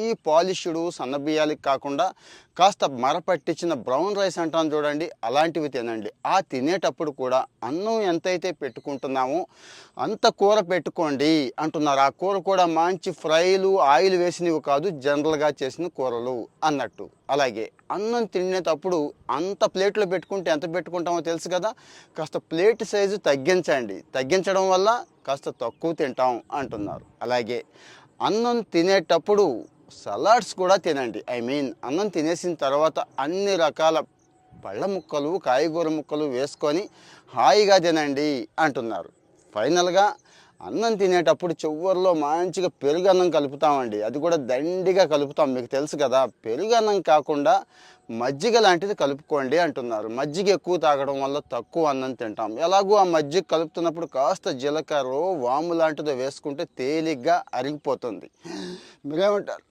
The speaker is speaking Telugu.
ఈ పాలిష్డ్ సన్నబియ్యాలకి కాకుండా కాస్త మరపట్టించిన బ్రౌన్ రైస్ అంటాం చూడండి, అలాంటివి తినండి. ఆ తినేటప్పుడు కూడా అన్నం ఎంతైతే పెట్టుకుంటున్నామో అంత కూర పెట్టుకోండి అంటున్నారు. ఆ కూర కూడా మంచి ఫ్రైలు ఆయిల్ వేసినవి కాదు, జనరల్గా చేసిన కూరలు అన్నట్టు. అలాగే అన్నం తినేటప్పుడు అంత ప్లేట్లో పెట్టుకుంటే ఎంత పెట్టుకుంటామో తెలుసు కదా, కాస్త ప్లేట్ సైజు తగ్గించండి. తగ్గించడం వల్ల కాస్త తక్కువ తింటాం అంటున్నారు. అలాగే అన్నం తినేటప్పుడు సలాడ్స్ కూడా తినండి. అన్నం తినేసిన తర్వాత అన్ని రకాల పళ్ళ ముక్కలు కాయగూర ముక్కలు వేసుకొని హాయిగా తినండి అంటున్నారు. ఫైనల్గా అన్నం తినేటప్పుడు చివర్లో మంచిగా పెరుగన్నం కలుపుతామండి. అది కూడా దండిగా కలుపుతాం, మీకు తెలుసు కదా. పెరుగన్నం కాకుండా మజ్జిగ లాంటిది కలుపుకోండి అంటున్నారు. మజ్జిగ ఎక్కువ తాగడం వల్ల తక్కువ అన్నం తింటాం. ఎలాగో ఆ మజ్జిగ కలుపుతున్నప్పుడు కాస్త జీలకర్ర వాము లాంటిదో వేసుకుంటే తేలిగ్గా అరిగిపోతుంది. మీరేమంటారు?